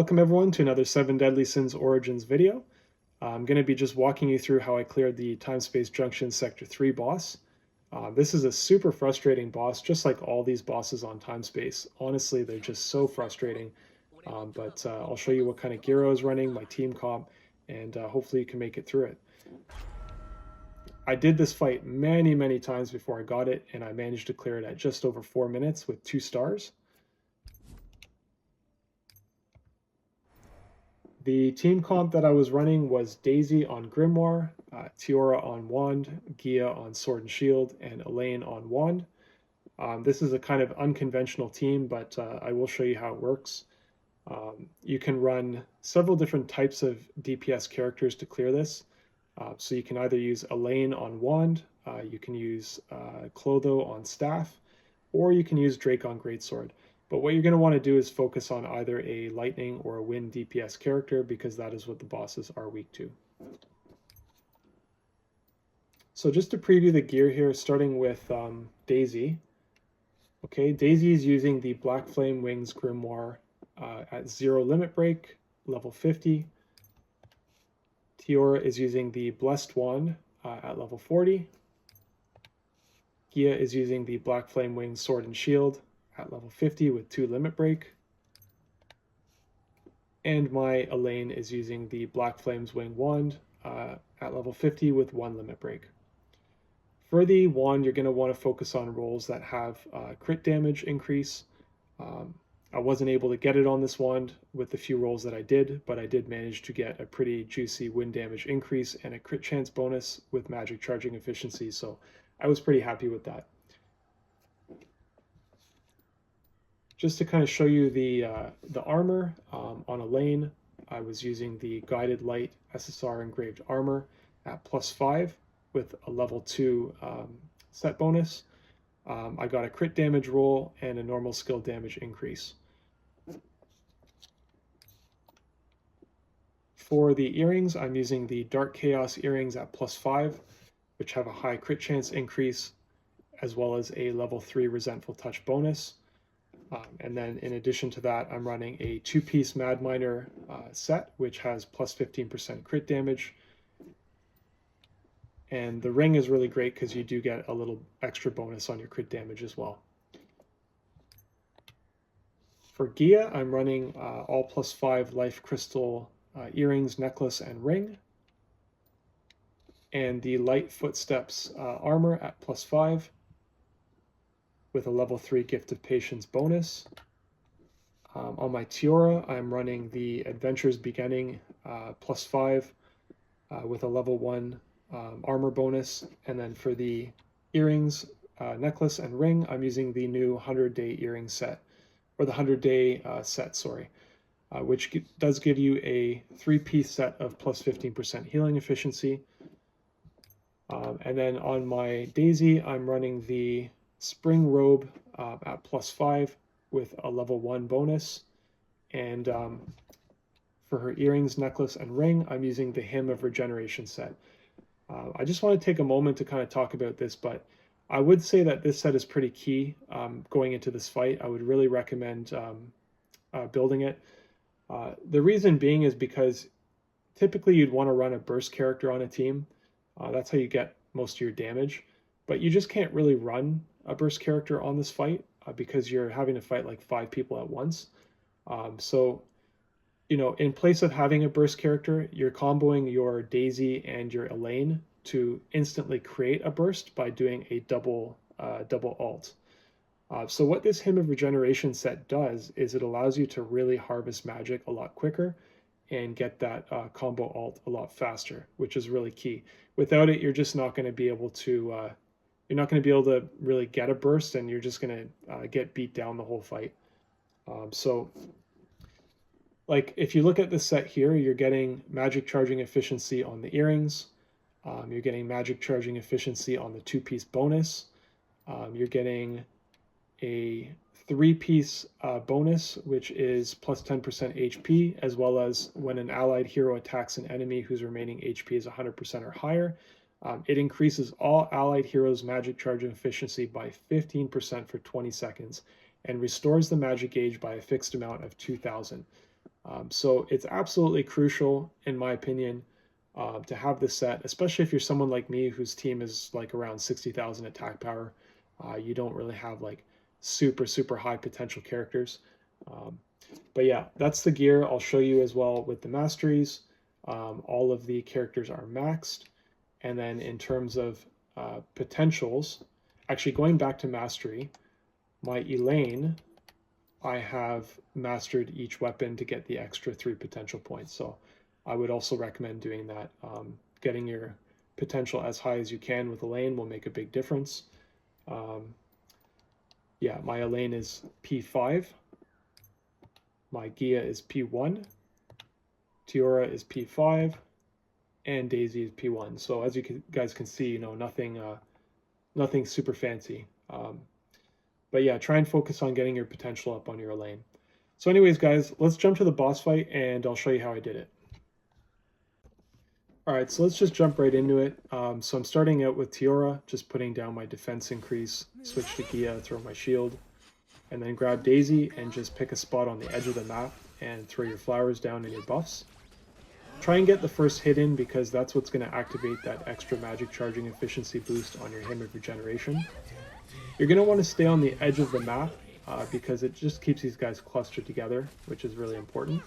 Welcome everyone to another 7 Deadly Sins Origins video. I'm going to be just walking you through how I cleared the Timespace Junction Sector 3 boss. This is a super frustrating boss, just like all these bosses on Timespace. Honestly, they're just so frustrating, but I'll show you what kind of gear I was running, my team comp, and hopefully you can make it through it. I did this fight many times before I got it, and I managed to clear it at just over 4 minutes with 2 stars. The team comp that I was running was Daisy on Grimoire, Tiora on Wand, Gia on Sword and Shield, and Elaine on Wand. This is a kind of unconventional team, but I will show you how it works. You can run several different types of DPS characters to clear this. So you can either use Elaine on Wand, you can use Clotho on Staff, or you can use Drake on Greatsword. But what you're going to want to do is focus on either a lightning or a wind DPS character, because that is what the bosses are weak to. So just to preview the gear here, starting with Daisy. Okay, Daisy is using the Black Flame Wings Grimoire at 0 limit break, level 50. Tiora is using the Blessed Wand at level 40. Gia is using the Black Flame Wings Sword and Shield at level 50 with 2 limit break. And my Elaine is using the Black Flames Wing Wand at level 50 with 1 limit break. For the wand, you're going to want to focus on rolls that have crit damage increase. I wasn't able to get it on this wand with the few rolls that I did, but I did manage to get a pretty juicy wind damage increase and a crit chance bonus with magic charging efficiency, so I was pretty happy with that. Just to kind of show you the armor on Elaine, I was using the Guided Light SSR Engraved Armor at +5 with a level 2 set bonus. I got a crit damage roll and a normal skill damage increase. For the earrings, I'm using the Dark Chaos earrings at +5, which have a high crit chance increase, as well as a level 3 Resentful Touch bonus. And then in addition to that, I'm running a 2-piece Mad Miner set, which has +15% crit damage. And the ring is really great because you do get a little extra bonus on your crit damage as well. For Gia, I'm running all +5 Life Crystal earrings, necklace, and ring. And the Light Footsteps armor at +5. With a level 3 Gift of Patience bonus. On my Tiora, I'm running the Adventures Beginning +5 with a level 1 armor bonus. And then for the earrings, necklace, and ring, I'm using the new 100-day earring set, or the 100-day set, sorry, which does give you a 3-piece set of +15% healing efficiency. And then on my Daisy, I'm running the Spring Robe at +5 with a level 1 bonus. And for her earrings, necklace, and ring, I'm using the Hymn of Regeneration set. I just want to take a moment to kind of talk about this, but I would say that this set is pretty key going into this fight. I would really recommend building it. The reason being is because typically you'd want to run a burst character on a team. That's how you get most of your damage, but you just can't really run a burst character on this fight because you're having to fight like 5 people at once. So, you know, in place of having a burst character, you're comboing your Daisy and your Elaine to instantly create a burst by doing a double alt. So what this Hymn of Regeneration set does is it allows you to really harvest magic a lot quicker and get that combo alt a lot faster, which is really key. Without it, you're just not going to be able to really get a burst, and you're just going to get beat down the whole fight. So like if you look at this set here, you're getting magic charging efficiency on the earrings. You're getting magic charging efficiency on the 2-piece bonus. You're getting a 3-piece bonus, which is +10% HP, as well as when an allied hero attacks an enemy whose remaining HP is 100% or higher. It increases all allied heroes' magic charging efficiency by 15% for 20 seconds and restores the magic gauge by a fixed amount of 2,000. So it's absolutely crucial, in my opinion, to have this set, especially if you're someone like me whose team is like around 60,000 attack power. You don't really have like super high potential characters. But yeah, that's the gear. I'll show you as well with the masteries. All of the characters are maxed. And then in terms of potentials, actually going back to mastery, my Elaine, I have mastered each weapon to get the extra 3 potential points. So I would also recommend doing that. Getting your potential as high as you can with Elaine will make a big difference. Yeah, my Elaine is P5. My Gia is P1. Tiora is P5. And Daisy is P1. So as you guys can see, nothing super fancy. But yeah, try and focus on getting your potential up on your Elaine. So anyways, guys, let's jump to the boss fight and I'll show you how I did it. All right, so let's just jump right into it. So I'm starting out with Tiora, just putting down my defense increase, switch to Gia, throw my shield, and then grab Daisy and just pick a spot on the edge of the map and throw your flowers down and your buffs. Try and get the first hit in because that's what's going to activate that extra magic charging efficiency boost on your Hymn of Regeneration. You're going to want to stay on the edge of the map because it just keeps these guys clustered together, which is really important.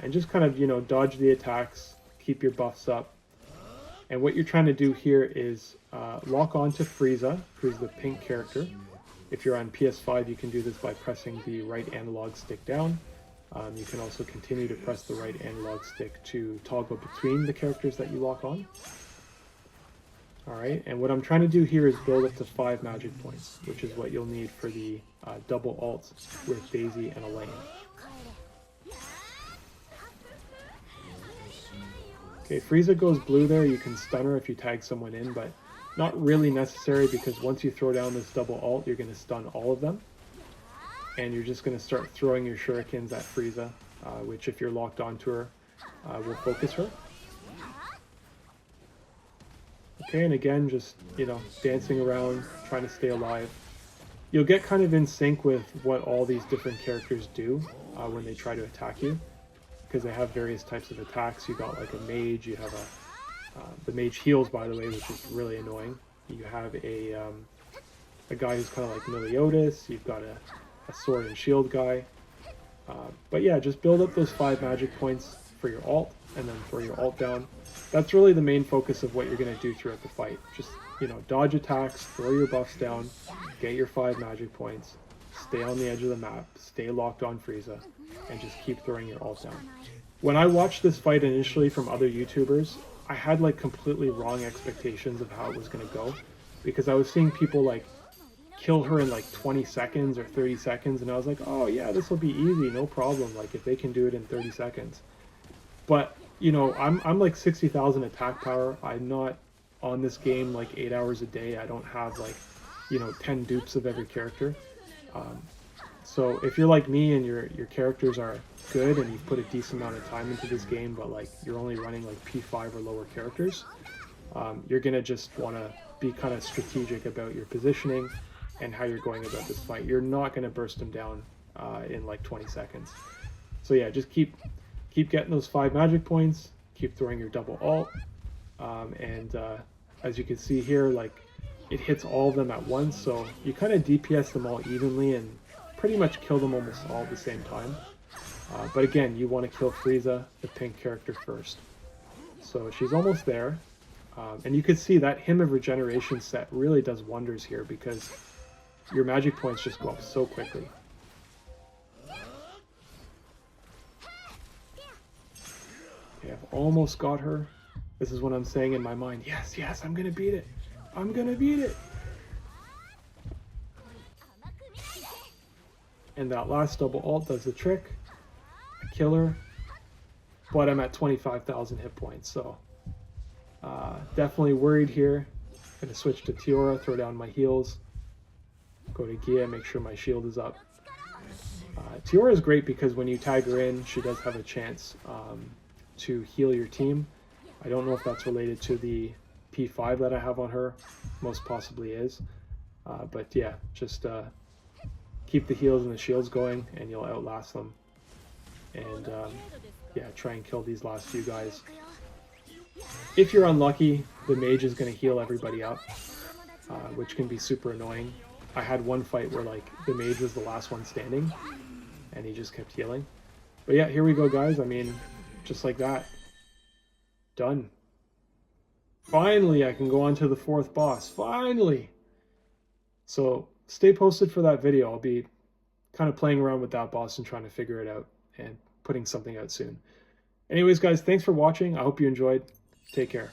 And just kind of, dodge the attacks, keep your buffs up. And what you're trying to do here is lock on to Frieza, who's the pink character. If you're on PS5, you can do this by pressing the right analog stick down. You can also continue to press the right analog stick to toggle between the characters that you lock on. Alright, and what I'm trying to do here is build up to 5 magic points, which is what you'll need for the double ult with Daisy and Elaine. Okay, Frieza goes blue there. You can stun her if you tag someone in, but not really necessary because once you throw down this double ult, you're going to stun all of them. And you're just going to start throwing your shurikens at Frieza, which if you're locked onto her, will focus her. Okay, and again, just, dancing around, trying to stay alive. You'll get kind of in sync with what all these different characters do when they try to attack you, because they have various types of attacks. You got like a mage, you have the mage heals, by the way, which is really annoying. You have a guy who's kind of like Meliodas, you've got a sword and shield guy. But yeah, just build up those 5 magic points for your ult, and then throw your ult down. That's really the main focus of what you're going to do throughout the fight. Just, dodge attacks, throw your buffs down, get your 5 magic points, stay on the edge of the map, stay locked on Frieza, and just keep throwing your ult down. When I watched this fight initially from other YouTubers, I had like completely wrong expectations of how it was going to go, because I was seeing people like kill her in like 20 seconds or 30 seconds, and I was like, oh yeah, this will be easy, no problem, like if they can do it in 30 seconds. But I'm like 60,000 attack power. I'm not on this game like 8 hours a day. I don't have like 10 dupes of every character. So if you're like me and your characters are good and you've put a decent amount of time into this game, but like you're only running like P5 or lower characters, you're gonna just want to be kind of strategic about your positioning and how you're going about this fight. You're not gonna burst them down in like 20 seconds. So yeah, just keep getting those 5 magic points, keep throwing your double ult, and as you can see here, like it hits all of them at once, so you kind of DPS them all evenly and pretty much kill them almost all at the same time. But again, you want to kill Frieza, the pink character, first. So she's almost there, and you can see that Hymn of Regeneration set really does wonders here because your magic points just go up so quickly. Okay, I've almost got her. This is what I'm saying in my mind. Yes, I'm gonna beat it. I'm gonna beat it. And that last double ult does the trick. I kill her, but I'm at 25,000 hit points, so definitely worried here. Gonna switch to Tiora, throw down my heals, go to Gia, make sure my shield is up. Tiora is great because when you tag her in, she does have a chance to heal your team. I don't know if that's related to the P5 that I have on her. Most possibly is. But yeah, just keep the heals and the shields going and you'll outlast them. and yeah, try and kill these last few guys. If you're unlucky, the mage is going to heal everybody up, which can be super annoying. I had one fight where like the mage was the last one standing and he just kept healing. But yeah, here we go, guys. I mean, just like that. Done. Finally, I can go on to the 4th boss. Finally! So stay posted for that video. I'll be kind of playing around with that boss and trying to figure it out and putting something out soon. Anyways, guys, thanks for watching. I hope you enjoyed. Take care.